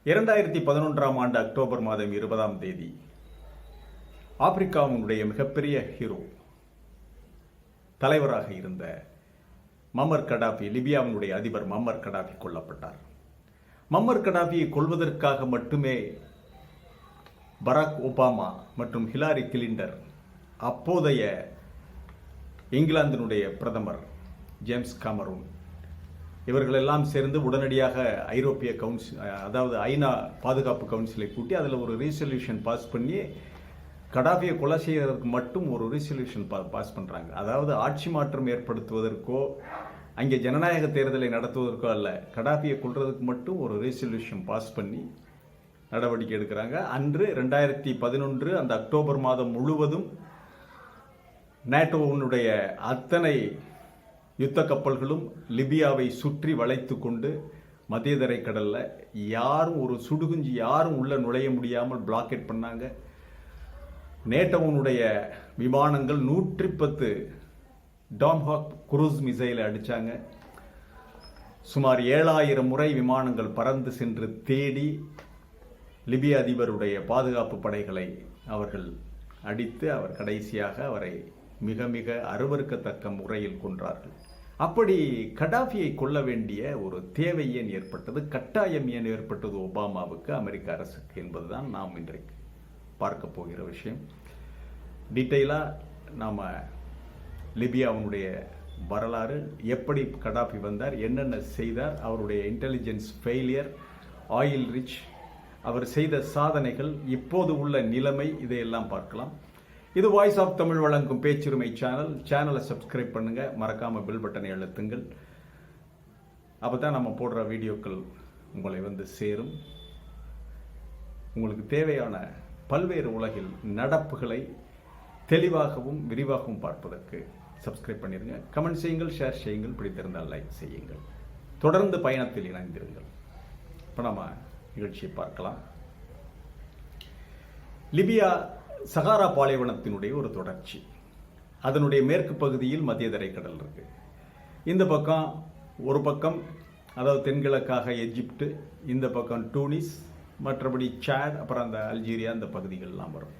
2011 October மாதம் 20 ஆப்பிரிக்காவினுடைய மிகப்பெரிய hero தலைவராக இருந்த மம்மர் கடாபி, லிபியாவினுடைய அதிபர் மம்மர் கடாபி கொல்லப்பட்டார். மம்மர் கடாபியை கொல்வதற்காக மட்டுமே பராக் ஒபாமா மற்றும் ஹிலாரி கிளின்டன், அப்போதைய இங்கிலாந்தினுடைய பிரதமர் ஜேம்ஸ் காமரூன், இவர்களெல்லாம் சேர்ந்து உடனடியாக ஐரோப்பிய கவுன்சில், அதாவது ஐநா பாதுகாப்பு கவுன்சிலை கூட்டி அதில் ஒரு ரீசொல்யூஷன் பாஸ் பண்ணி கடாபியை கொலை செய்வதற்கு மட்டும் ஒரு ரீசொல்யூஷன் பாஸ் பண்ணுறாங்க. அதாவது ஆட்சி மாற்றம் ஏற்படுத்துவதற்கோ அங்கே ஜனநாயக தேர்தலை நடத்துவதற்கோ அல்ல, கடாபியை கொல்றதுக்கு மட்டும் ஒரு ரீசொல்யூஷன் பாஸ் பண்ணி நடவடிக்கை எடுக்கிறாங்க. அன்று 2011 அந்த அக்டோபர் மாதம் முழுவதும் நேட்டோவினுடைய அத்தனை யுத்த கப்பல்களும் லிபியாவை சுற்றி வளைத்து கொண்டு மத்திய தரைக்கடல்ல யாரும் ஒரு சுடுகுஞ்சி யாரும் உள்ள நுழைய முடியாமல் பிளாக்கெட் பண்ணாங்க. நேட்டோவினுடைய விமானங்கள் 110 டாம்ஹாக் குரூஸ் மிசைலை அடிச்சாங்க. சுமார் 7000 முறை விமானங்கள் பறந்து சென்று தேடி லிபிய அதிபருடைய பாதுகாப்பு படைகளை அவர்கள் அடித்து அவர் கடைசியாக அவரை மிக மிக அருவருக்கத்தக்க முறையில் கொன்றார்கள். அப்படி கடாபியை கொல்ல வேண்டிய ஒரு தேவை ஏன் ஏற்பட்டது, கட்டாயம் ஏன் ஏற்பட்டது ஒபாமாவுக்கு, அமெரிக்க அரசுக்கு என்பதுதான் நாம் இன்றைக்கு பார்க்க போகிற விஷயம். டீட்டெயிலாக நாம் லிபியாவினுடைய வரலாறு, எப்படி கடாபி வந்தார், என்னென்ன செய்தார், அவருடைய இன்டெலிஜென்ஸ் ஃபெயிலியர், ஆயில் ரிச், அவர் செய்த சாதனைகள், இப்போது உள்ள நிலைமை, இதையெல்லாம் பார்க்கலாம். இது வாய்ஸ் ஆஃப் தமிழ் வழங்கும் பேச்சுரிமை சேனலை சப்ஸ்கிரைப் பண்ணுங்க, மறக்காம பெல் பட்டனை அழுத்துங்கள். அப்பதான் நம்ம போடுற வீடியோக்கள் உங்களை வந்து சேரும். உங்களுக்கு தேவையான பல்வேறு உலகில் நடப்புகளை தெளிவாகவும் விரிவாகவும் பார்ப்பதற்கு சப்ஸ்கிரைப் பண்ணிருங்க. கமெண்ட் செய்யுங்கள், ஷேர் செய்யுங்கள், பிடித்திருந்தால் லைக் செய்யுங்கள். தொடர்ந்து பயணத்தில் இணைந்திருங்கள். இப்போ நம்ம நிகழ்ச்சியை பார்க்கலாம். லிபியா சகாரா பாலைவனத்தினுடைய ஒரு தொடர்ச்சி. அதனுடைய மேற்கு பகுதியில் மத்திய தரைக்கடல் இருக்கு. இந்த பக்கம் ஒரு பக்கம், அதாவது தென்கிழக்காக எஜிப்டு, இந்த பக்கம் டூனிஸ், மற்றபடி சாட், அப்புறம் அந்த அல்ஜீரியா, அந்த பகுதிகள்லாம் வரும்.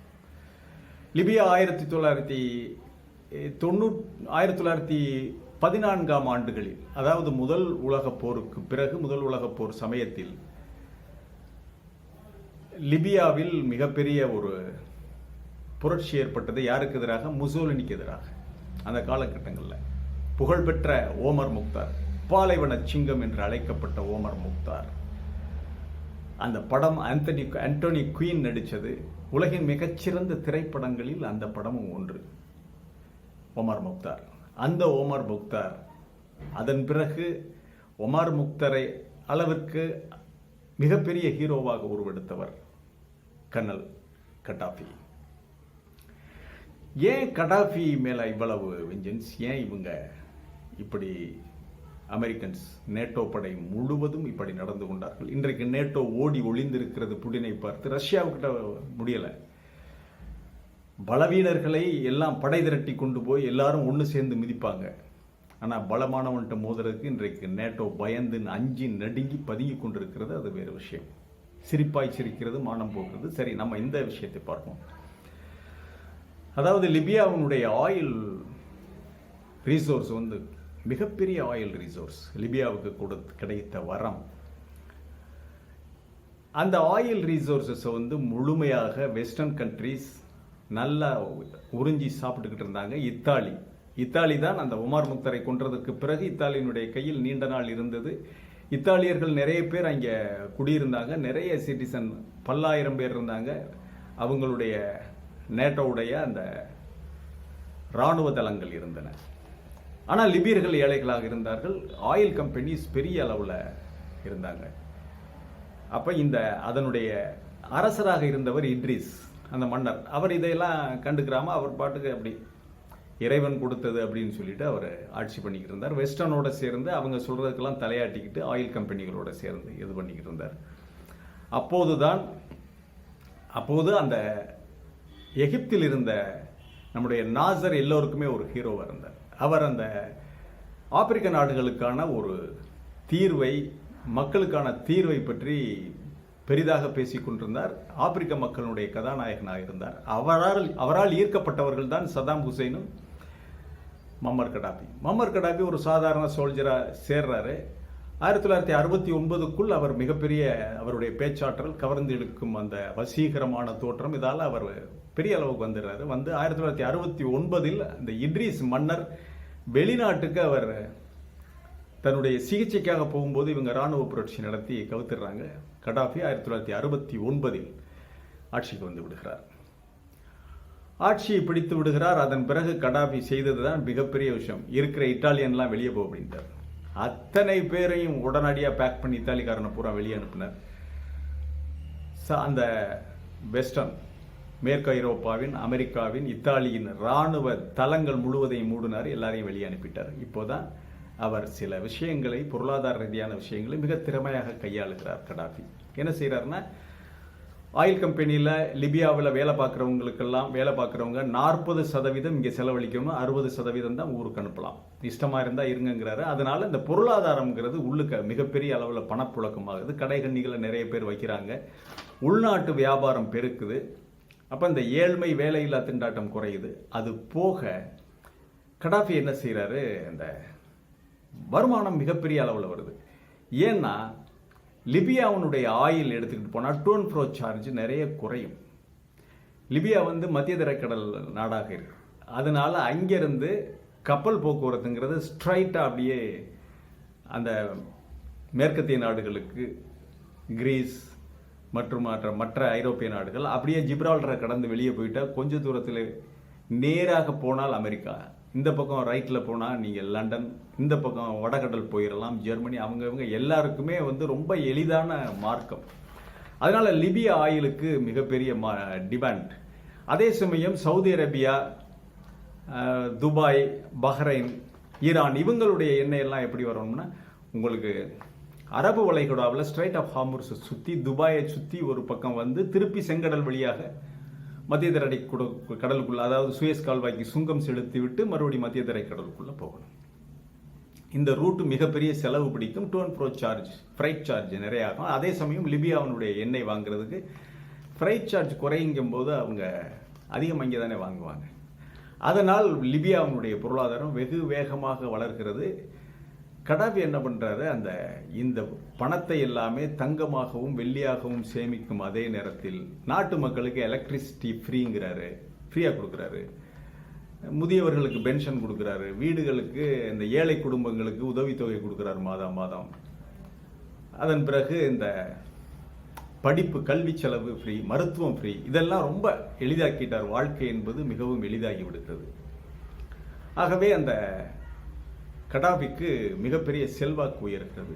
லிபியா 1914 ஆண்டுகளில், அதாவது முதல் உலகப் போருக்கு பிறகு, முதல் உலகப் போர் சமயத்தில் லிபியாவில் மிகப்பெரிய ஒரு புரட்சி ஏற்பட்டது. யாருக்கு எதிராக? முசோலினிக்கு எதிராக. அந்த காலகட்டங்களில் புகழ்பெற்ற ஓமர் முக்தார், பாலைவன சிங்கம் என்று அழைக்கப்பட்ட ஓமர் முக்தார், அந்த படம் ஆண்டனி குயின் நடித்தது. உலகின் மிகச்சிறந்த திரைப்படங்களில் அந்த படமும் ஒன்று, ஒமர் முக்தார். அந்த ஒமர் முக்தார் அதன் பிறகு ஒமர் முக்தாரை அளவிற்கு மிகப்பெரிய ஹீரோவாக உருவெடுத்தவர் கர்னல் கடாபி. ஏன் கடாபி மேல இவ்வளவு வெஞ்சன்ஸ்? ஏன் இவங்க இப்படி, அமெரிக்கன்ஸ் நேட்டோ படை முழுவதும் இப்படி நடந்து கொண்டார்கள்? இன்றைக்கு நேட்டோ ஓடி ஒளிந்திருக்கிறது புடினை பார்த்து. ரஷ்யாவுக்கிட்ட முடியல, பலவீனர்களை எல்லாம் படை திரட்டி கொண்டு போய் எல்லாரும் ஒன்று சேர்ந்து மிதிப்பாங்க. ஆனால் பலமானவன்ட்ட மோதுறதுக்கு இன்றைக்கு நேட்டோ பயந்து அஞ்சி நடுங்கி பதுங்கி கொண்டிருக்கிறது. அது வேறு விஷயம். சிரிப்பாய் சிரிக்கிறது, மானம் போகிறது. சரி, நம்ம இந்த விஷயத்தை பார்ப்போம். அதாவது லிபியாவினுடைய ஆயில் ரிசோர்ஸ் வந்து மிகப்பெரிய ஆயில் ரிசோர்ஸ், லிபியாவுக்கு கிடைத்த வரம். அந்த ஆயில் ரிசோர்ஸஸ் வந்து முழுமையாக வெஸ்டர்ன் கண்ட்ரீஸ் நல்லா உறிஞ்சி சாப்பிட்டுக்கிட்டு இருந்தாங்க. இத்தாலி தான் அந்த உமர் முக்தாரை கொன்றதற்கு பிறகு இத்தாலியினுடைய கையில் நீண்ட நாள் இருந்தது. இத்தாலியர்கள் நிறைய பேர் அங்கே குடியிருந்தாங்க, நிறைய சிட்டிசன், பல்லாயிரம் பேர் இருந்தாங்க. அவங்களுடைய நேட்டோவுடைய அந்த இராணுவ தளங்கள் இருந்தன. ஆனால் லிபியர்கள் ஏழைகளாக இருந்தார்கள். ஆயில் கம்பெனிஸ் பெரிய அளவில் இருந்தாங்க. அப்போ அதனுடைய அரசராக இருந்தவர் இட்ரிஸ், அந்த மன்னர், அவர் இதையெல்லாம் கண்டுக்கிறாம அவர் பாட்டுக்கு அப்படி இறைவன் கொடுத்தது அப்படின்னு சொல்லிட்டு அவர் ஆட்சி பண்ணிக்கிட்டு இருந்தார். வெஸ்டர்னோட சேர்ந்து அவங்க சொல்றதுக்கெல்லாம் தலையாட்டிக்கிட்டு ஆயில் கம்பெனிகளோட சேர்ந்து இது பண்ணிக்கிட்டு இருந்தார். அப்போது அந்த எகிப்தில் இருந்த நம்முடைய நாசர் எல்லோருக்குமே ஒரு ஹீரோவாக இருந்தார். அவர் அந்த ஆப்பிரிக்க நாடுகளுக்கான ஒரு தீர்வை, மக்களுக்கான தீர்வை பற்றி பெரிதாக பேசிக் கொண்டிருந்தார். ஆப்பிரிக்க மக்களுடைய கதாநாயகனாக இருந்தார். அவரால் ஈர்க்கப்பட்டவர்கள் தான் சதாம் ஹுசைனும் மம்மர் கடாபி. மம்மர் கடாபி ஒரு சாதாரண சோல்ஜராக சேர்றாரு. 1969க்குள் அவர் மிகப்பெரிய அவருடைய பேச்சாற்றல், கவர்ந்து இழுக்கும் அந்த வசீகரமான தோற்றம், இதால் அவர் பெரிய அளவுக்கு வந்துடுறாரு. வந்து 1969 அந்த இட்ரிஸ் மன்னர் வெளிநாட்டுக்கு அவர் தன்னுடைய சிகிச்சைக்காக போகும்போது இவங்க இராணுவ புரட்சி நடத்தி கவுத்துடுறாங்க. கடாபி 1969 ஆட்சிக்கு வந்து விடுகிறார். ஆட்சியை பிடித்து விடுகிறார். அதன் பிறகு கடாபி செய்தது தான் மிகப்பெரிய விஷயம். இருக்கிற இட்டாலியன்லாம் வெளியே போக அப்படின்ட்டார். அத்தனை பேரையும் உடனடியாக பேக் பண்ணி இத்தாலிக்காரனை பூரா வெளியே அனுப்பினார். அந்த வெஸ்டர்ன் மேற்கு ஐரோப்பாவின், அமெரிக்காவின், இத்தாலியின் இராணுவ தளங்கள் முழுவதையும் மூடினார். எல்லாரையும் வெளியே அனுப்பிட்டார். இப்போதான் அவர் சில விஷயங்களை, பொருளாதார ரீதியான விஷயங்களை மிக திறமையாக கையாளுகிறார் கடாபி. என்ன செய்கிறாருன்னா, ஆயில் கம்பெனியில் லிபியாவில் வேலை பார்க்குறவங்க 40% இங்கே செலவழிக்கணும், 60% தான் ஊருக்கு அனுப்பலாம், இஷ்டமாக இருந்தால் இருங்கிறாரு. அதனால இந்த பொருளாதாரம்ங்கிறது உள்ளுக்க மிகப்பெரிய அளவில் பணப்புழக்கமாகுது. கடைகண்ணிகளை நிறைய பேர் வைக்கிறாங்க. உள்நாட்டு வியாபாரம் பெருக்குது. அப்போ இந்த ஏழ்மை, வேலையில்லா திண்டாட்டம் குறையுது. அது போக கடாபி என்ன செய்கிறாரு, இந்த வருமானம் மிகப்பெரிய அளவில் வருது. ஏன்னா லிபியாவுடைய ஆயில் எடுத்துக்கிட்டு போனால் டு அண்ட் ஃப்ரோ சார்ஜ் நிறைய குறையும். லிபியா வந்து மத்திய தரைக்கடல் நாடாக இருக்கு. அதனால அங்கிருந்து கப்பல் போக்குவரத்துங்கிறது ஸ்ட்ரைட்டாக அப்படியே அந்த மேற்கத்திய நாடுகளுக்கு, கிரீஸ் மற்றும் மற்ற ஐரோப்பிய நாடுகள், அப்படியே ஜிப்ரால்டரை கடந்து வெளியே போயிட்டா கொஞ்சம் தூரத்தில் நேராக போனால் அமெரிக்கா, இந்த பக்கம் ரைட்டில் போனால் நீங்கள் லண்டன், இந்த பக்கம் வடகடல் போயிடலாம், ஜெர்மனி, அவங்க எல்லாருக்குமே வந்து ரொம்ப எளிதான மார்க்கம். அதனால் லிபியா ஆயிலுக்கு மிகப்பெரிய டிமாண்ட். அதே சமயம் Saudi Arabia, Dubai, Bahrain, Iran, இவங்களுடைய எண்ணெய் எல்லாம் எப்படி வரணும்னா, உங்களுக்கு அரபு வளைகுடாவில் ஸ்ட்ரைட் ஆஃப் ஹார்முஸை சுற்றி, துபாயை சுற்றி ஒரு பக்கம் வந்து திருப்பி செங்கடல் வழியாக மத்திய தரை கடலுக்குள்ள, அதாவது சுயஸ் கால்வாய்க்கு சுங்கம் செலுத்தி விட்டு மறுபடியும் மத்திய தரை கடலுக்குள்ள போகணும். இந்த ரூட் மிகப்பெரிய செலவு பிடிக்கும். டு அண்ட் ஃப்ரோ சார்ஜ், ஃப்ரைட் சார்ஜ் நிறைய ஆகும். அதே சமயம் லிபியாவினுடைய எண்ணெய் வாங்குறதுக்கு ஃப்ரைட் சார்ஜ் குறைங்கும் போது அவங்க அதிகம் அங்கே தானே வாங்குவாங்க. அதனால் லிபியாவினுடைய பொருளாதாரம் வெகு வேகமாக வளர்கிறது. கடாபி என்ன பண்றாரு, இந்த பணத்தை எல்லாமே தங்கமாகவும் வெள்ளியாகவும் சேமிக்கும் அதே நேரத்தில் நாட்டு மக்களுக்கு எலக்ட்ரிசிட்டி ஃப்ரீயா கொடுக்குறாரு. முதியவர்களுக்கு பென்ஷன் கொடுக்குறாரு. வீடுகளுக்கு, இந்த ஏழை குடும்பங்களுக்கு உதவித்தொகை கொடுக்குறாரு மாதம். அதன் பிறகு இந்த படிப்பு, கல்வி செலவு ஃப்ரீ, மருத்துவம் ஃப்ரீ, இதெல்லாம் ரொம்ப எளிதாக்கிட்டார். வாழ்க்கை என்பது மிகவும் எளிதாகி விடுகிறது. ஆகவே அந்த கடாபிக்கு மிகப்பெரிய செல்வாக்கு உயர்கிறது.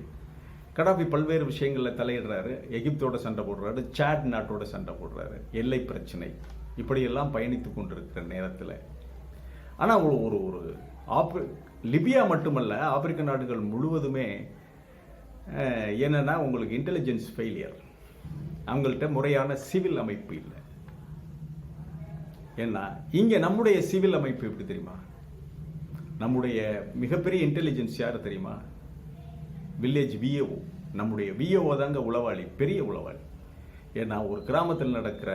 கடாபி பல்வேறு விஷயங்களில் தலையிடுறாரு. எகிப்தோட சண்டை போடுறாரு, சாட் நாட்டோட சண்டை போடுறாரு, எல்லை பிரச்சனை, இப்படியெல்லாம் பயணித்து கொண்டிருக்கிற நேரத்தில், ஆனால் ஒரு லிபியா மட்டுமல்ல, ஆப்பிரிக்க நாடுகள் முழுவதுமே என்னன்னா, உங்களுக்கு இன்டெலிஜென்ஸ் ஃபெயிலியர். அவங்கள்ட்ட முறையான சிவில் அமைப்பு இல்லை. ஏன்னா இங்கே நம்முடைய சிவில் அமைப்பு எப்படி தெரியுமா? நம்முடைய மிகப்பெரிய இன்டெலிஜென்ஸ் யார் தெரியுமா? Village VAO. நம்முடைய விஏஓ தாங்க உளவாளி, பெரிய உளவாளி. ஏன்னா ஒரு கிராமத்தில் நடக்கிற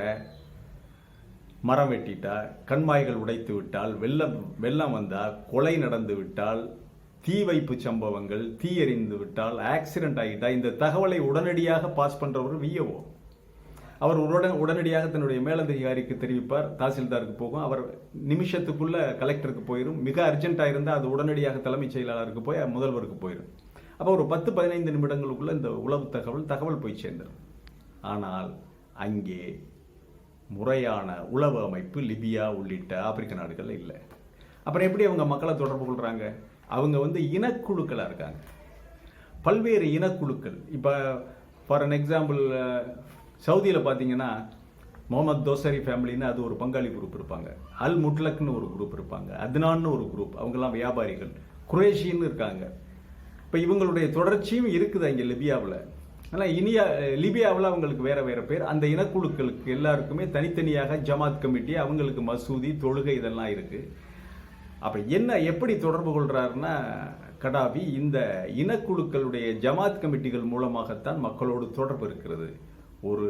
மரம் வெட்டிட்டா, கண்மாய்கள் உடைத்து விட்டால், வெள்ளம் வந்தால், கொலை நடந்து விட்டால், தீ வைப்பு சம்பவங்கள், தீ எறிந்து விட்டால், ஆக்சிடென்ட் ஆகிட்டா, இந்த தகவலை உடனடியாக பாஸ் பண்றவர் விஏஓ. அவர் உடனடியாக தன்னுடைய மேலதிகாரிக்கு தெரிவிப்பார், தாசில்தாருக்கு போகும், அவர் நிமிஷத்துக்குள்ள கலெக்டருக்கு போயிடும். மிக அர்ஜென்ட்டாக இருந்தால் அது உடனடியாக தலைமைச் செயலாளருக்கு போய் முதல்வருக்கு போயிடும். அப்போ ஒரு 10-15 நிமிடங்களுக்குள்ள இந்த உளவு தகவல் போய் சேர்ந்துடும். ஆனால் அங்கே முறையான உளவு அமைப்பு லிபியா உள்ளிட்ட ஆப்பிரிக்க நாடுகள் இல்லை. அப்புறம் எப்படி அவங்க மக்களை தொடர்பு கொள்றாங்க? அவங்க வந்து இனக்குழுக்களா இருக்காங்க, பல்வேறு இனக்குழுக்கள். இப்போ ஃபார் அன் எக்ஸாம்பிள், சவுதியில் பார்த்தீங்கன்னா முகமது தோசரி ஃபேமிலின்னு அது ஒரு பங்காளி குரூப் இருப்பாங்க, அல் முட்லக்னு ஒரு குரூப் இருப்பாங்க, அத்னான்னு ஒரு குரூப், அவங்கெல்லாம் வியாபாரிகள், குரேஷின்னு இருக்காங்க. இப்போ இவங்களுடைய தொடர்ச்சியும் இருக்குது அங்கே லிபியாவில். ஆனால் லிபியாவில் அவங்களுக்கு வேற வேற பேர். அந்த இனக்குழுக்களுக்கு எல்லாருக்குமே தனித்தனியாக ஜமாத் கமிட்டி, அவங்களுக்கு மசூதி, தொழுகை, இதெல்லாம் இருக்கு. அப்போ எப்படி தொடர்பு கொள்றாருன்னா, கடாபி இந்த இனக்குழுக்களுடைய ஜமாத் கமிட்டிகள் மூலமாகத்தான் மக்களோடு தொடர்பு இருக்கிறது. ஒரு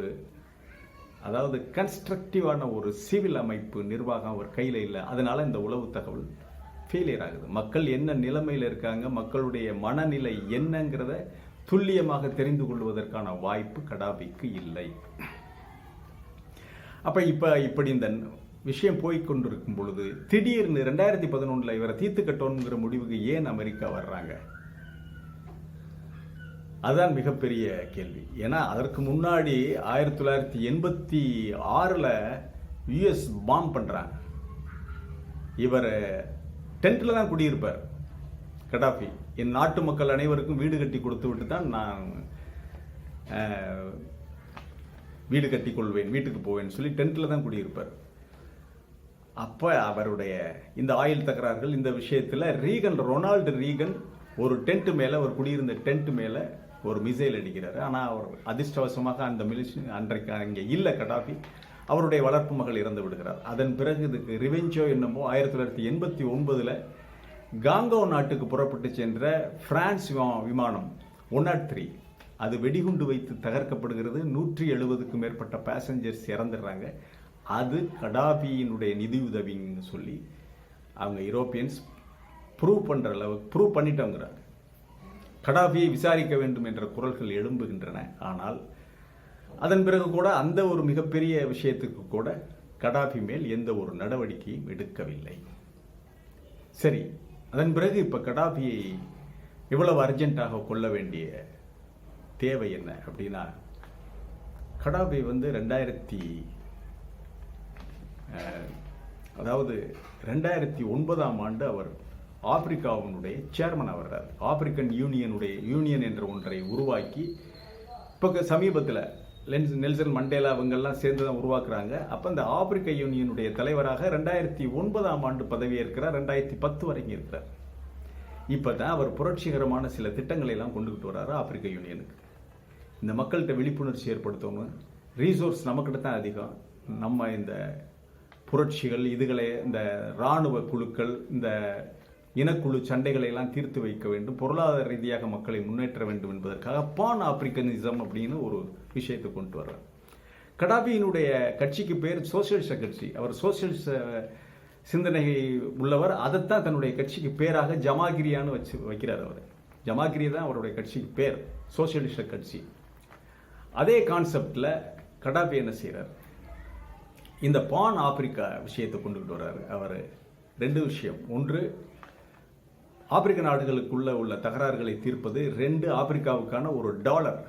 அதாவது கன்ஸ்ட்ரக்டிவான ஒரு சிவில் அமைப்பு நிர்வாகம் அவர் கையில் இல்லை. அதனால இந்த உளவு தகவல் ஃபெயிலியர் ஆகுது. மக்கள் என்ன நிலைமையில் இருக்காங்க, மக்களுடைய மனநிலை என்னங்கிறத துல்லியமாக தெரிந்து கொள்வதற்கான வாய்ப்பு கடாபிக்கு இல்லை. அப்ப இப்படி இந்த விஷயம் போய்கொண்டிருக்கும் பொழுது திடீர்னு 2011 இவரை தீர்த்து கட்டணுங்கிற முடிவுக்கு ஏன் அமெரிக்கா வர்றாங்க? அதுதான் மிகப்பெரிய கேள்வி. ஏன்னா அதற்கு முன்னாடி 1986 யுஎஸ் பாம் பண்றாங்க. இவர் டென்ட்ல தான் குடியிருப்பார் கடாபி. என் நாட்டு மக்கள் அனைவருக்கும் வீடு கட்டி கொடுத்து விட்டு தான் நான் வீடு கட்டி கொள்வேன், வீட்டுக்கு போவேன் சொல்லி டென்ட்ல தான் குடியிருப்பார். அப்ப அவருடைய இந்த ஆயில் தகராறுகள் இந்த விஷயத்துல ரொனால்டு ரீகன் ஒரு டென்ட் மேல, ஒரு குடியிருந்த டென்ட் மேல ஒரு மிசைல் அடிக்கிறார். ஆனா அவர் அதிர்ஷ்டவசமாக அந்த அன்றைக்கு அங்கே இல்ல கடாபி. அவருடைய வளர்ப்பு மகள் இறந்து விடுகிறார். அதன் பிறகு இதுக்கு ரிவெஞ்சோ என்னமோ 1989 காங்கோ நாட்டுக்கு புறப்பட்டு சென்ற பிரான்ஸ் விமானம் 103 அது வெடிகுண்டு வைத்து தகர்க்கப்படுகிறது. 170க்கும் மேற்பட்ட பேசஞ்சர்ஸ் இறந்துடுறாங்க. அது கடாபியினுடைய நிதியுதவின்னு சொல்லி அவங்க யூரோப்பியன்ஸ் ப்ரூவ் பண்ணிட்டோங்கிறாங்க. கடாபியை விசாரிக்க வேண்டும் என்ற குரல்கள் எழும்புகின்றன. ஆனால் அதன் பிறகு கூட அந்த ஒரு மிகப்பெரிய விஷயத்துக்கு கூட கடாபி மேல் எந்த ஒரு நடவடிக்கையும் எடுக்கவில்லை. சரி, அதன் பிறகு இப்ப கடாபியை இவ்வளவு அர்ஜென்ட்டாக கொள்ள வேண்டிய தேவை என்ன அப்படின்னா, கடாபி 2009 ஆண்டு அவர் ஆப்பிரிக்காவினுடைய சேர்மன் ஆகிறார். ஆப்பிரிக்கன் யூனியன் என்ற ஒன்றை உருவாக்கி இப்போ சமீபத்தில் நெல்சன் மண்டேலா அவங்கெல்லாம் சேர்ந்து தான் உருவாக்குறாங்க. அப்போ இந்த ஆப்பிரிக்க யூனியனுடைய தலைவராக 2009 ஆண்டு பதவியேற்கிறார். 2010 வரைக்கும் இருக்கிறார். இப்போ தான் அவர் புரட்சிகரமான சில திட்டங்களை எல்லாம் கொண்டுகிட்டு வர்றாரு ஆப்பிரிக்க யூனியனுக்கு. இந்த மக்கள்கிட்ட விழிப்புணர்ச்சி ஏற்படுத்தணும். ரீசோர்ஸ் நம்மக்கிட்ட தான் அதிகம். நம்ம இந்த புரட்சிகள் இதுகளை இந்த இராணுவ குழுக்கள் இந்த இனக்குழு சண்டைகளை எல்லாம் தீர்த்து வைக்க வேண்டும், பொருளாதார ரீதியாக மக்களை முன்னேற்ற வேண்டும் என்பதற்காக பான் ஆப்பிரிக்கனிசம் அப்படின்னு ஒரு விஷயத்தை கொண்டு வர்றார். கடாபியினுடைய கட்சிக்கு பேர் சோசியலிச கட்சி. அவர் சோசியலிச சிந்தனை உள்ளவர். அதைத்தான் தன்னுடைய கட்சிக்கு பேராக ஜமாகிரியான்னு வைக்கிறார். அவர் ஜமாகிரி தான் அவருடைய கட்சிக்கு பேர், சோசியலிச கட்சி. அதே கான்செப்ட்ல கடாபி என்ன செய்யறார், இந்த பான் ஆப்பிரிக்கா விஷயத்தை கொண்டுகிட்டு வர்றாரு. அவர் 2 விஷயம். ஒன்று, ஆப்பிரிக்க நாடுகளுக்குள்ள உள்ள தகராறுகளை தீர்ப்பது. 2, ஆப்பிரிக்காவுக்கான ஒரு டாலர்,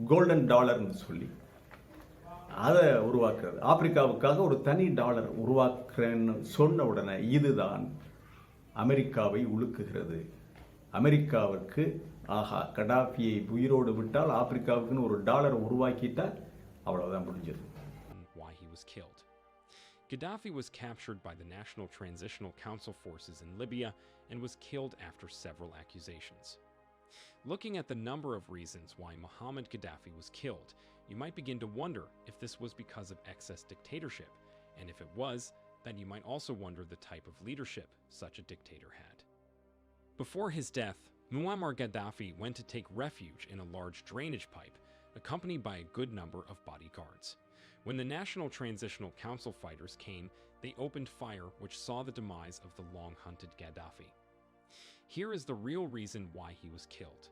கோல்டன் டாலர்னு சொல்லி அதை உருவாக்குறது. ஆப்பிரிக்காவுக்காக ஒரு தனி டாலர் உருவாக்குறேன்னு சொன்ன உடனே இதுதான் அமெரிக்காவை உலுக்குகிறது. அமெரிக்காவிற்கு ஆஹா, கடாபியை உயிரோடு விட்டால் ஆப்பிரிக்காவுக்குன்னு ஒரு டாலர் உருவாக்கிட்டா அவ்வளவுதான் முடிஞ்சது. Why he was killed. Gaddafi was captured by the National Transitional Council forces in Libya and was killed after several accusations. Looking at the number of reasons why Muhammad Gaddafi was killed, you might begin to wonder if this was because of excess dictatorship, and if it was, then you might also wonder the type of leadership such a dictator had. Before his death, Muammar Gaddafi went to take refuge in a large drainage pipe, accompanied by a good number of bodyguards. When the National Transitional Council fighters came, they opened fire, which saw the demise of the long-hunted Gaddafi. Here is the real reason why he was killed.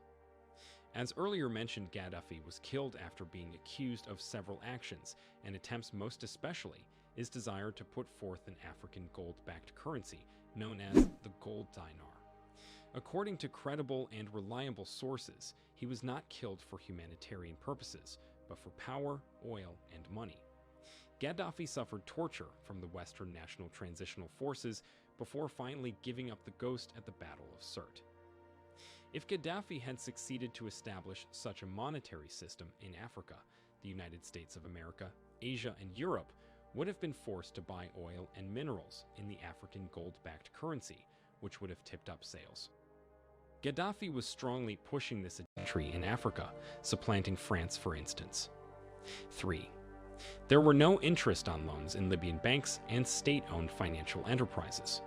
As earlier mentioned, Gaddafi was killed after being accused of several actions, and attempts most especially his desire to put forth an African gold-backed currency known as the gold dinar. According to credible and reliable sources, he was not killed for humanitarian purposes, but for power, oil, and money. Gaddafi suffered torture from the Western National Transitional Forces before finally giving up the ghost at the Battle of Sirte. If Gaddafi had succeeded to establish such a monetary system in Africa, the United States of America, Asia, and Europe would have been forced to buy oil and minerals in the African gold-backed currency, which would have tipped up sales. Gaddafi was strongly pushing this agenda in Africa, supplanting France, for instance. 3. There were no interest on loans in Libyan banks and state-owned financial enterprises.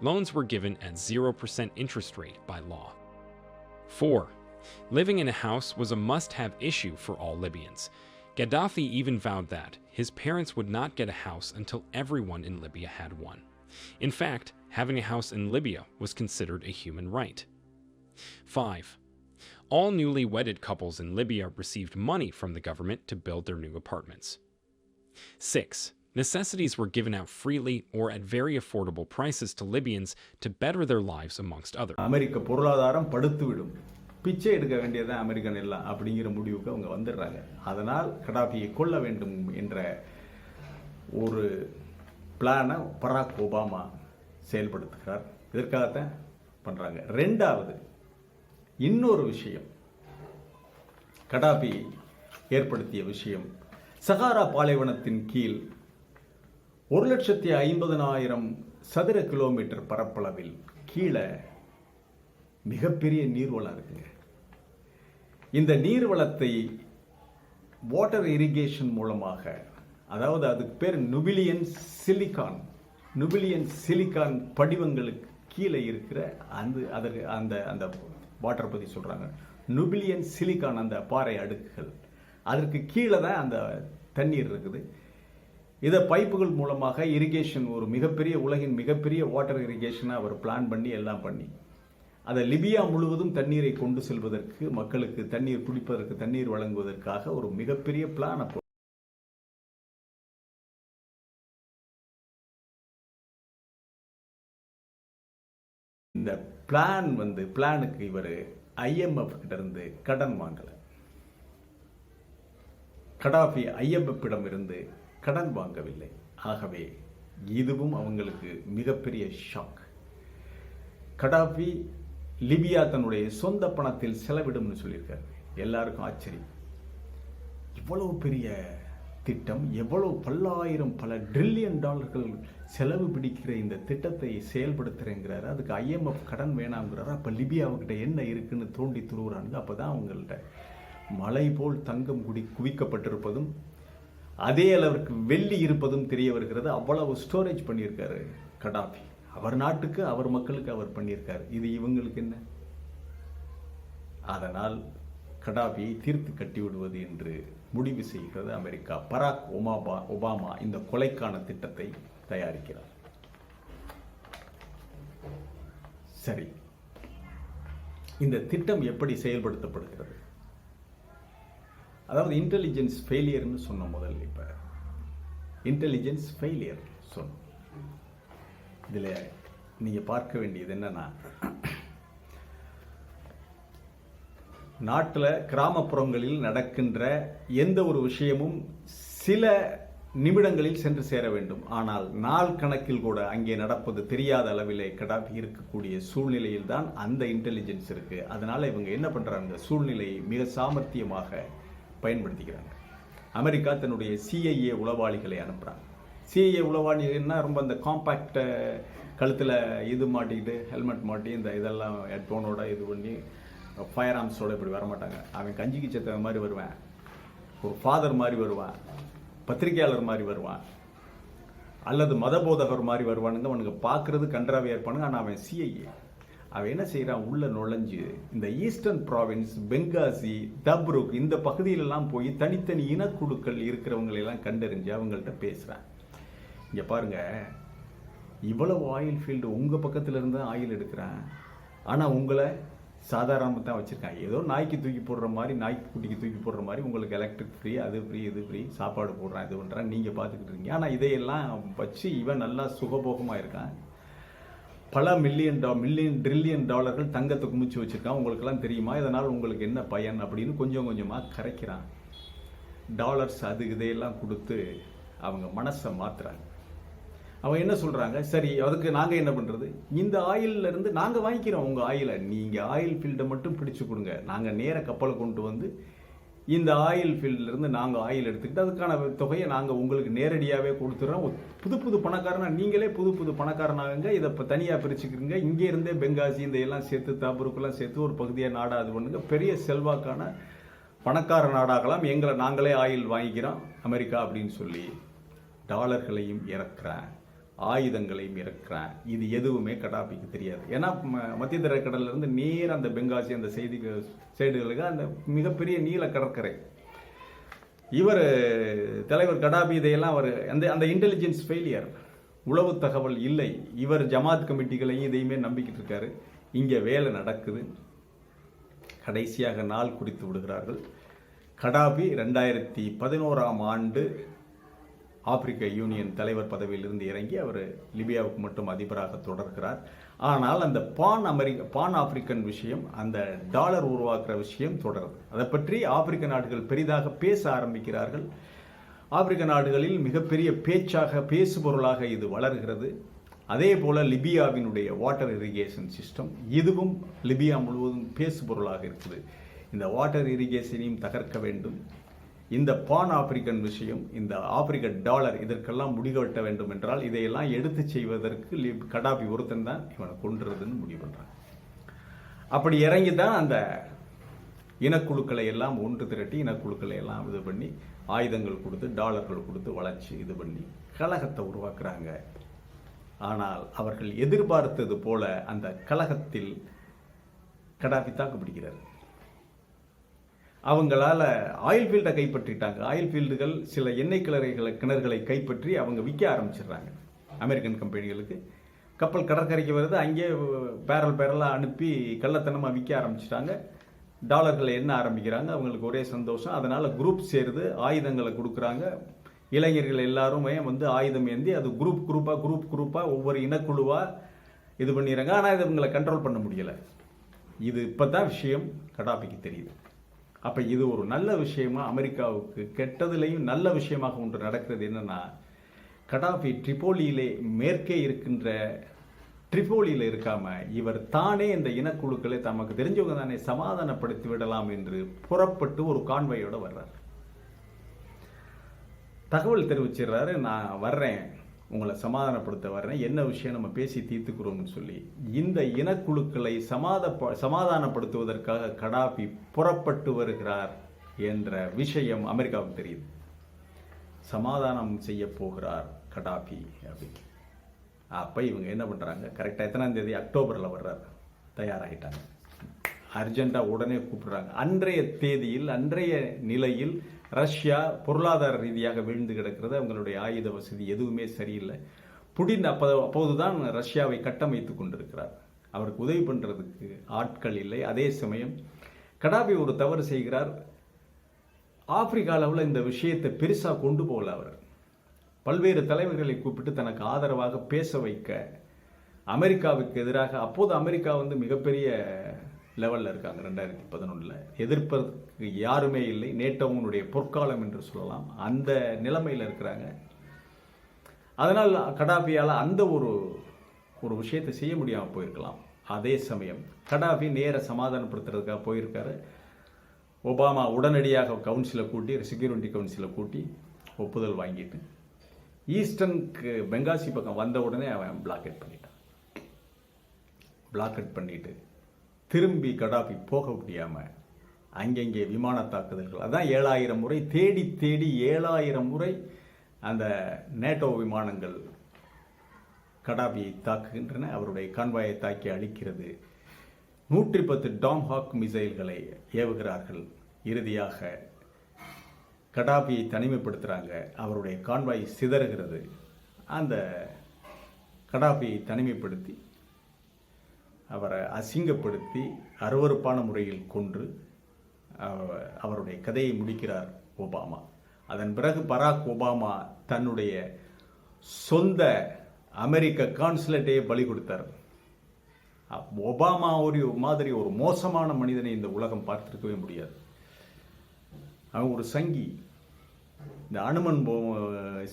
Loans were given at 0% interest rate by law. 4. Living in a house was a must-have issue for all Libyans. Gaddafi even vowed that his parents would not get a house until everyone in Libya had one. In fact, having a house in Libya was considered a human right. 5. All newly wedded couples in Libya received money from the government to build their new apartments. 6. Necessities were given out freely or at very affordable prices to Libyans to better their lives amongst others. அமெரிக்க பொருளாதாரம் படுத்துவிடும், பிச்சை எடுக்க வேண்டியதான் American எல்லாம் அப்படிங்கிற முடிவுக்கு அவங்க வந்துடுறாங்க. அதனால் கடாபியை கொல்ல வேண்டும் என்ற ஒரு பிளானை பராக் ஒபாமா செயல்படுத்துகிறார். இதற்காகத்தான் பண்றாங்க. ரெண்டாவது இன்னொரு விஷயம், கடாபி ஏற்படுத்திய விஷயம், சகாரா பாலைவனத்தின் கீழ் 1,50,000 சதுர கிலோமீட்டர் பரப்பளவில் கீழே மிகப்பெரிய நீர்வளம் இருக்குங்க. இந்த நீர்வளத்தை வாட்டர் இரிகேஷன் மூலமாக, அதாவது அதுக்கு பேர் நுபிலியன் சிலிகான் படிவங்களுக்கு கீழே இருக்கிற அந்த வாட்டர் பற்றி சொல்றாங்க. நுபிலியன் சிலிகான் அந்த பாறை அடுக்குகள், அதற்கு கீழே தான் அந்த தண்ணீர் இருக்குது. இதை பைப்புகள் மூலமாக இரிகேஷன், ஒரு மிகப்பெரிய உலகின் மிகப்பெரிய வாட்டர் இரிகேஷனை அவர் பிளான் பண்ணி எல்லாம் பண்ணி அதை லிபியா முழுவதும் தண்ணீரை கொண்டு செல்வதற்கு, மக்களுக்கு தண்ணீர் குடிப்பதற்கு தண்ணீர் வழங்குவதற்காக ஒரு மிகப்பெரிய பிளான். இந்த பிளானுக்கு இவர் IMF கிட்ட இருந்து கடன் வாங்கல. கடாபி IMF இடம் இருந்து கடன் வாங்கவில்லை. ஆகவே இதுவும் அவங்களுக்கு மிகப்பெரிய ஷாக். கடாபி லிபியா தன்னுடைய சொந்த பணத்தில் செலவிடும்னு சொல்லியிருக்காரு. எல்லாருக்கும் ஆச்சரியம். இவ்வளவு பெரிய திட்டம், எவ்வளவு பல ட்ரில்லியன் டாலர்கள் செலவு பிடிக்கிற இந்த திட்டத்தை செயல்படுத்துறேங்கிறாரு. அதுக்கு IMF கடன் வேணாங்கிறாரு. அப்ப லிபியாவுக்கிட்ட என்ன இருக்குன்னு தோண்டி துருவுறாங்க. அப்பதான் அவங்கள்ட்ட மலை போல் தங்கம் குவிக்கப்பட்டிருப்பதும் அதே அளவிற்கு வெள்ளி இருப்பதும் தெரிய வருகிறது. அவ்வளவு ஸ்டோரேஜ் பண்ணியிருக்காரு கடாபி. அவர் நாட்டுக்கு, அவர் மக்களுக்கு அவர் பண்ணியிருக்காரு. இது இவங்களுக்கு என்ன? அதனால் கடாபியை தீர்த்து கட்டிவிடுவது என்று முடிவு செய்கிறது அமெரிக்கா. பராக் ஒபாமா இந்த கொலைக்கான திட்டத்தை தயாரிக்கிறார். சரி, இந்த திட்டம் எப்படி செயல்படுத்தப்படுகிறது? அதாவது இன்டெலிஜென்ஸ் ஃபெயிலியர்னு சொன்ன முதல்ல, இப்ப இன்டெலிஜென்ஸ் ஃபெயிலியர் சொன்னோம். இதுல நீங்க பார்க்க வேண்டியது என்னன்னா, நாட்டில் கிராமப்புறங்களில் நடக்கின்ற எந்த ஒரு விஷயமும் சில நிமிடங்களில் சென்று சேர வேண்டும். ஆனால் நாள் கணக்கில் கூட அங்கே நடப்பது தெரியாத அளவிலே கடாபி இருக்கக்கூடிய சூழ்நிலையில் தான் அந்த இன்டெலிஜென்ஸ் இருக்கு. அதனால இவங்க என்ன பண்றாங்க, சூழ்நிலையை மிக சாமர்த்தியமாக பயன்படுத்திக்கிறாங்க. அமெரிக்கா தன்னுடைய CIA உளவாளிகளை அனுப்புறாங்க. CIA உளவாளின்னா ரொம்ப அந்த காம்பாக்ட் கழுத்தில் இது மாட்டிக்கிட்டு, ஹெல்மெட் மாட்டி, இந்த இதெல்லாம் ஹெட்ஃபோனோட இது பண்ணி, ஃபயர் ஆர்ம்ஸோட இப்படி வரமாட்டாங்க. அவன் கஞ்சிக்கு செத்த மாதிரி வருவான், ஒரு ஃபாதர் மாதிரி வருவான், பத்திரிகையாளர் மாதிரி வருவான், அல்லது மத போதகர் மாதிரி வருவானுங்க. அவனுக்கு பார்க்கறது கன்றாவியா இருப்பானுங்க. ஆனால் அவன் CIA. அவன் என்ன செய்யறான், உள்ள நுழைஞ்சு இந்த ஈஸ்டர்ன் ப்ராவின்ஸ், பெங்காசி, தப்ருக் இந்த பகுதியிலெல்லாம் போய் தனித்தனி இனக்குழுக்கள் இருக்கிறவங்களெல்லாம் கண்டறிஞ்சு அவங்கள்ட்ட பேசுறான். இங்க பாருங்க, இவ்வளவு ஆயில் ஃபீல்டு உங்க பக்கத்துல இருந்து ஆயில் எடுக்கிறான், ஆனா உங்களை சாதாரணமாக தான் வச்சிருக்காங்க. ஏதோ நாய்க்கு தூக்கி போடுற மாதிரி, நாய்க்கு குட்டிக்கு தூக்கி போடுற மாதிரி உங்களுக்கு எலக்ட்ரிக் ஃப்ரீ, அது ஃப்ரீ, இது ஃப்ரீ, சாப்பாடு போடுறான், இது பண்ணுறான், நீங்கள் பார்த்துக்கிட்டு இருக்கீங்க. ஆனால் இதையெல்லாம் வச்சு இவன் நல்லா சுகபோகமாக இருக்கான். பல ட்ரில்லியன் டாலர்கள் தங்கத்தை குமிச்சு வச்சிருக்கான். உங்களுக்கெல்லாம் தெரியுமா? இதனால் உங்களுக்கு என்ன பயன் அப்படின்னு கொஞ்சம் கொஞ்சமாக கரைக்கிறான். டாலர்ஸ் அது இதையெல்லாம் கொடுத்து அவங்க மனசை மாத்துறாங்க. அவங்க என்ன சொல்றாங்க, சரி அதுக்கு நாங்க என்ன பண்றது, இந்த ஆயில்ல இருந்து நாங்க வாங்கிக்கிறோம் உங்க ஆயிலை, நீங்க ஆயில் ஃபீல்டை மட்டும் பிடிச்சு கொடுங்க, நாங்க நேர கப்பலை கொண்டு வந்து இந்த ஆயில் ஃபீல்ட்ல இருந்து நாங்க ஆயில் எடுத்துக்கிட்டு அதுக்கான தொகையை நாங்க உங்களுக்கு நேரடியாவே கொடுத்துறோம். புது பணக்காரனா நீங்களே புது பணக்காரனாகுங்க, இதை தனியா பிரிச்சுக்கிறீங்க, இங்கே இருந்தே பெங்காசி இந்த எல்லாம் சேர்த்து தாபூருக்கெல்லாம் சேர்த்து ஒரு பகுதியா நாடா இது பண்ணுங்க, பெரிய செல்வாக்கான பணக்கார நாடாகலாம், எங்களை நாங்களே ஆயில் வாங்கிக்கிறோம் அமெரிக்கா அப்படின்னு சொல்லி டாலர்களையும் இறக்குறேன், ஆயுதங்களையும் இறக்குறேன். இது எதுவுமே கடாபிக்கு தெரியாது. ஏன்னா மத்திய தரைக்கடல்ல இருந்து நேர அந்த பெங்காசி அந்த சைடுகளுக்கு அந்த மிகப்பெரிய நீல கடற்கரை, இவர் தலைவர் கடாபி இதையெல்லாம் அவர் அந்த இன்டெலிஜென்ஸ் ஃபெயிலியர், உளவு தகவல் இல்லை. இவர் ஜமாத் கமிட்டிகளையும் இதையுமே நம்பிக்கிட்டு இருக்காரு. இங்கே வேலை நடக்குது. கடைசியாக நாள் குறித்து விடுகிறார்கள். கடாபி 2011ஆம் ஆண்டு ஆப்பிரிக்க யூனியன் தலைவர் பதவியிலிருந்து இறங்கி அவர் லிபியாவுக்கு மட்டும் அதிபராக தொடர்கிறார். ஆனால் அந்த பான் ஆப்பிரிக்கன் விஷயம், அந்த டாலர் உருவாக்குற விஷயம் தொடருது. அதை பற்றி ஆப்பிரிக்க நாடுகள் பெரிதாக பேச ஆரம்பிக்கிறார்கள். ஆப்பிரிக்க நாடுகளில் மிகப்பெரிய பேசுபொருளாக இது வளர்கிறது. அதே போல லிபியாவினுடைய வாட்டர் இரிகேஷன் சிஸ்டம், இதுவும் லிபியா முழுவதும் பேசுபொருளாக இருக்குது. இந்த வாட்டர் இரிகேஷனையும் தகர்க்க வேண்டும். இந்த பான் ஆப்பிரிக்கன் விஷயம், இந்த ஆப்பிரிக்க டாலர், இதற்கெல்லாம் முடிவெட்ட வேண்டும் என்றால் இதையெல்லாம் எடுத்து செய்வதற்கு கடாபி ஒருத்தன் தான் இவனை கொன்றுறதுன்னு முடிவு பண்றான். அப்படி இறங்கி தான் அந்த இனக்குழுக்களை எல்லாம் ஒன்று திரட்டி இனக்குழுக்களை எல்லாம் இது பண்ணி ஆயுதங்கள் கொடுத்து டாலர்கள் கொடுத்து வளர்ச்சி இது பண்ணி கலகத்தை உருவாக்குறாங்க. ஆனால் அவர்கள் எதிர்பார்த்தது போல அந்த கலகத்தில் கடாபி தாக்கு பிடிக்கிறார். அவங்களால ஆயில் ஃபீல்டை கைப்பற்றிட்டாங்க. ஆயில் ஃபீல்டுகள் சில எண்ணெய் கிணறுகளை கைப்பற்றி அவங்க விற்க ஆரம்பிச்சிடுறாங்க அமெரிக்கன் கம்பெனிகளுக்கு. கப்பல் கடற்கரைக்கு வருது, அங்கே பேரலாக அனுப்பி கள்ளத்தனமாக விற்க ஆரம்பிச்சிட்டாங்க. டாலர்களை எண்ண ஆரம்பிக்கிறாங்க. அவங்களுக்கு ஒரே சந்தோஷம். அதனால குரூப் சேருது, ஆயுதங்களை கொடுக்குறாங்க. இளைஞர்கள் எல்லாருமே வந்து ஆயுதம் ஏந்தி அது குரூப்பா ஒவ்வொரு இனக்குழுவா இது பண்ணிடுறாங்க. ஆனால் இது இவங்களை கண்ட்ரோல் பண்ண முடியலை. இது இப்பதான் விஷயம் கடாபிக்கு தெரியுது. அப்ப இது ஒரு நல்ல விஷயமா அமெரிக்காவுக்கு, கெட்டதிலையும் நல்ல விஷயமாக ஒன்று நடக்கிறது. என்னன்னா, கடாபி ட்ரிபோலியிலே மேற்கே இருக்கின்ற ட்ரிபோலியில் இருக்காம இவர் தானே இந்த இனக்குழுக்களை தமக்கு தெரிஞ்சவங்க தானே சமாதானப்படுத்தி விடலாம் என்று புறப்பட்டு ஒரு கான்வாயோட வர்றார். தகவல் தெரிவிச்சிடுறாரு, நான் வர்றேன், உங்களை சமாதானப்படுத்த வர்றேன், என்ன விஷயம் நம்ம பேசி தீர்த்துக்கிறோம்னு சொல்லி. இந்த இனக்குழுக்களை சமாதானப்படுத்துவதற்காக கடாபி புறப்பட்டு வருகிறார் என்ற விஷயம் அமெரிக்காவுக்கு தெரியுது. சமாதானம் செய்ய போகிறார் கடாபி அப்படின்னு. அப்போ இவங்க என்ன பண்ணுறாங்க, கரெக்டாக எத்தனாம் தேதி அக்டோபரில் வர்றாரு, தயாராகிட்டாங்க. அர்ஜென்ட்டாக உடனே கூப்பிடுறாங்க. அன்றைய தேதியில், அன்றைய நிலையில் ரஷ்யா பொருளாதார ரீதியாக வீழ்ந்து கிடக்கிறது. அவங்களுடைய ஆயுத வசதி எதுவுமே சரியில்லை. புடின் அப்போதுதான் ரஷ்யாவை கட்டமைத்து கொண்டிருக்கிறார். அவருக்கு உதவி பண்ணுறதுக்கு ஆட்கள் இல்லை. அதே சமயம் கடாபி ஒரு தவறு செய்கிறார். ஆப்பிரிக்க அளவில் இந்த விஷயத்தை பெருசாக கொண்டு போகல. அவர் பல்வேறு தலைவர்களை கூப்பிட்டு தனக்கு ஆதரவாக பேச வைக்க, அமெரிக்காவுக்கு எதிராக, அப்போது அமெரிக்கா வந்து மிகப்பெரிய லெவலில் இருக்காங்க. 2011 எதிர்ப்பதற்கு யாருமே இல்லை. நேட்டோவுடைய பொற்காலம் என்று சொல்லலாம். அந்த நிலைமையில் இருக்கிறாங்க. அதனால் கடாபியால் அந்த ஒரு விஷயத்தை செய்ய முடியாமல் போயிருக்கலாம். அதே சமயம் கடாபி நேர சமாதானப்படுத்துறதுக்காக போயிருக்காரு. ஒபாமா உடனடியாக கவுன்சிலை கூட்டி, செக்யூரிட்டி கவுன்சிலை கூட்டி ஒப்புதல் வாங்கிட்டு ஈஸ்டர்னுக்கு பெங்காசி பக்கம் வந்த உடனே அவன் பிளாக்கெட் பண்ணிட்டான். பிளாக்கெட் பண்ணிட்டு திரும்பி கடாபி போக முடியாமல் அங்கங்கே விமான தாக்குதல்கள், அதான் 7000 முறை தேடி 7000 முறை அந்த நேட்டோ விமானங்கள் கடாபியை தாக்குகின்றன. அவருடைய கான்வாயை தாக்கி அழிக்கிறது. 110 டாம்ஹாக் மிசைல்களை ஏவுகிறார்கள். இறுதியாக கடாபியை தனிமைப்படுத்துகிறாங்க. அவருடைய கான்வாய் சிதறுகிறது. அந்த கடாபியை தனிமைப்படுத்தி அவரை அசிங்கப்படுத்தி அருவருப்பான முறையில் கொன்று அவருடைய கதையை முடிக்கிறார் ஒபாமா. அதன் பிறகு பராக் ஒபாமா தன்னுடைய சொந்த அமெரிக்க கான்சுலேட்டையே பலி கொடுத்தார். ஒபாமா ஒரு மாதிரி ஒரு மோசமான மனிதனை இந்த உலகம் பார்த்திருக்கவே முடியாது. அவன் ஒரு சங்கி. இந்த அனுமன்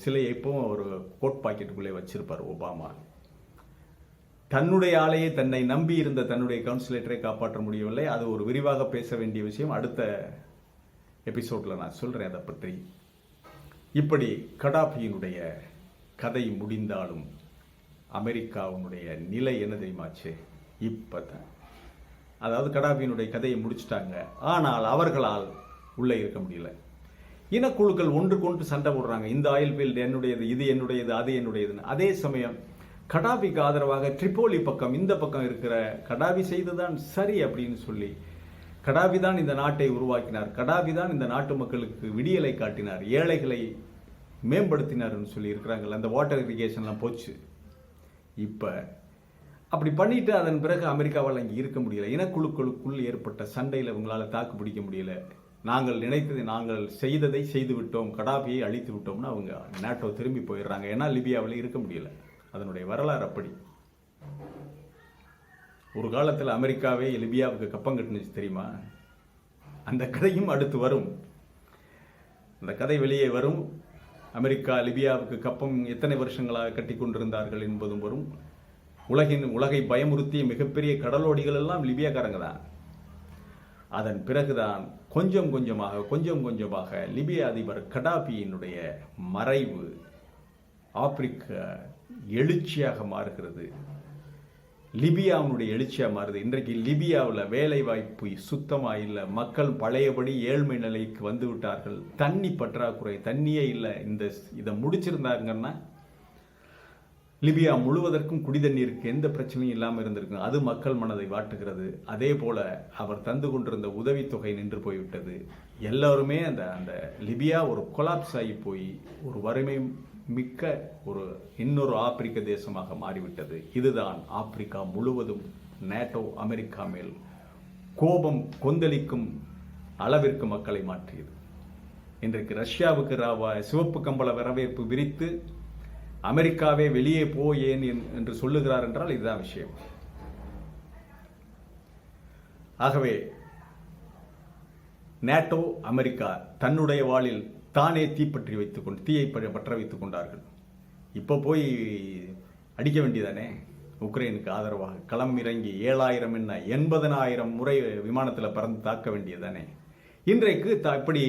சிலையை எப்பவும் ஒரு கோட் பாக்கெட்டுக்குள்ளே வச்சிருப்பார் ஒபாமா. தன்னுடைய ஆளையே, தன்னை நம்பி இருந்த தன்னுடைய கவுன்சிலேட்டரை காப்பாற்ற முடியவில்லை. அது ஒரு விரிவாக பேச வேண்டிய விஷயம். அடுத்த எபிசோட்ல நான் சொல்றேன் அதை பற்றி. இப்படி கடாபியினுடைய கதை முடிந்தாலும் அமெரிக்காவுடைய நிலை என்ன தெரியுமாச்சு? இப்பதான், அதாவது கடாபியினுடைய கதையை முடிச்சுட்டாங்க. ஆனால் அவர்களால் உள்ளே இருக்க முடியல. இனக்குழுக்கள் ஒன்றுக்கொன்று சண்டை போடுறாங்க. இந்த ஆயில் ஃபீல்டு என்னுடையது, இது என்னுடையது, அது என்னுடையதுன்னு. அதே சமயம் கடாபிக்கு ஆதரவாக ட்ரிபோலி பக்கம், இந்த பக்கம் இருக்கிற கடாபி செய்துதான் சரி அப்படின்னு சொல்லி கடாபி தான் இந்த நாட்டை உருவாக்கினார், கடாபி தான் இந்த நாட்டு மக்களுக்கு விடியலை காட்டினார், ஏழைகளை மேம்படுத்தினார்னு சொல்லி இருக்கிறாங்கல்ல. அந்த வாட்டர் இரிகேஷன்லாம் போச்சு. இப்போ அப்படி பண்ணிட்டு அதன் பிறகு அமெரிக்காவால் அங்கே இருக்க முடியல. இனக்குழுக்களுக்குள் ஏற்பட்ட சண்டையில் இவங்களால் தாக்கு பிடிக்க முடியல. நாங்கள் நினைத்ததை, நாங்கள் செய்ததை செய்து விட்டோம், கடாபியை அழித்து விட்டோம்னு அவங்க நேட்டோ திரும்பி போயிடுறாங்க. ஏன்னா லிபியாவில் இருக்க முடியல. அதனுடைய வரலாறு அப்படி. ஒரு காலத்தில் அமெரிக்காவே லிபியாவுக்கு கப்பம் கட்டுனுச்சு தெரியுமா? அந்த கதையும் அடுத்து வரும். அந்த கதை வெளியே வரும். அமெரிக்கா லிபியாவுக்கு கப்பம் எத்தனை வருஷங்களாக கட்டி கொண்டிருந்தார்கள் என்பதும் வரும். உலகை பயமுறுத்திய மிகப்பெரிய கடலோடிகள் எல்லாம் லிபியாக்காரங்க தான். அதன் பிறகுதான் கொஞ்சம் கொஞ்சமாக லிபிய அதிபர் கடாபியினுடைய மறைவு ஆப்பிரிக்க எழுச்சியாக மாறுகிறது. லிபியாவுடைய எழுச்சியாக மாறுது. இன்றைக்கு லிபியாவில் வேலை வாய்ப்பு சுத்தமாக இல்லை. மக்கள் பழையபடி ஏழ்மை நிலைக்கு வந்து விட்டார்கள். தண்ணி பற்றாக்குறை, தண்ணியே இல்லை. இதை முடிச்சிருந்தாங்கன்னா லிபியா முழுவதற்கும் குடிதண்ணீருக்கு எந்த பிரச்சனையும் இல்லாமல் இருந்திருக்கு. அது மக்கள் மனதை வாட்டுகிறது. அதே போல அவர் தந்து கொண்டிருந்த உதவித்தொகை நின்று போய்விட்டது. எல்லாருமே அந்த லிபியா ஒரு கொலாப்ஸ் ஆகி போய் ஒரு வறுமை மிக்க இன்னொரு ஆப்பிரிக்க தேசமாக மாறிவிட்டது. இதுதான் ஆப்பிரிக்கா முழுவதும் நேட்டோ அமெரிக்கா மேல் கோபம் கொந்தளிக்கும் அளவிற்கு மக்களை மாற்றியது. இன்றைக்கு ரஷ்யாவுக்கு சிவப்பு கம்பள வரவேற்பு விரித்து அமெரிக்காவே வெளியே ஏன் என்று சொல்லுகிறார் என்றால் இதுதான் விஷயம். ஆகவே நேட்டோ அமெரிக்கா தன்னுடைய வாளில் தானே தீயை பற்ற வைத்துக் கொண்டார்கள். இப்போ போய் அடிக்க வேண்டியதானே? உக்ரைனுக்கு ஆதரவாக களம் இறங்கி 7000 என்ன 80,000 முறை விமானத்தில் பறந்து தாக்க வேண்டியதானே? இன்றைக்கு இப்படி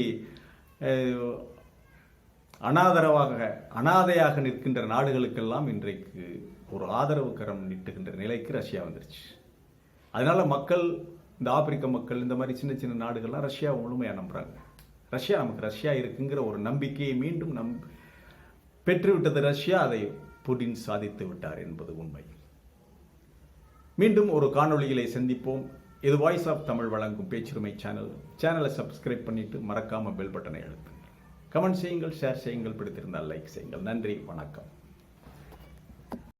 அனாதையாக நிற்கின்ற நாடுகளுக்கெல்லாம் இன்றைக்கு ஒரு ஆதரவு கரம் நீட்டுகின்ற நிலைக்கு ரஷ்யா வந்துருச்சு. அதனால மக்கள், இந்த ஆப்பிரிக்க மக்கள், இந்த மாதிரி சின்ன சின்ன நாடுகள்லாம் ரஷ்யா முழுமையாக நம்புறாங்க. நமக்கு ரஷ்யா இருக்குங்கிற ஒரு நம்பிக்கையை மீண்டும் பெற்றுவிட்டது ரஷ்யா. அதை புடின் சாதித்து விட்டார் என்பது உண்மை. மீண்டும் ஒரு காணொளிகளை சந்திப்போம். இது வாய்ஸ் ஆஃப் தமிழ் வழங்கும் பேச்சுரிமை சேனலை சப்ஸ்கிரைப் பண்ணிட்டு மறக்காம பெல் பட்டனை அழுத்துங்கள். கமெண்ட் செய்யுங்கள், ஷேர் செய்யுங்கள், பிடித்திருந்தால் லைக் செய்யுங்கள். நன்றி, வணக்கம்.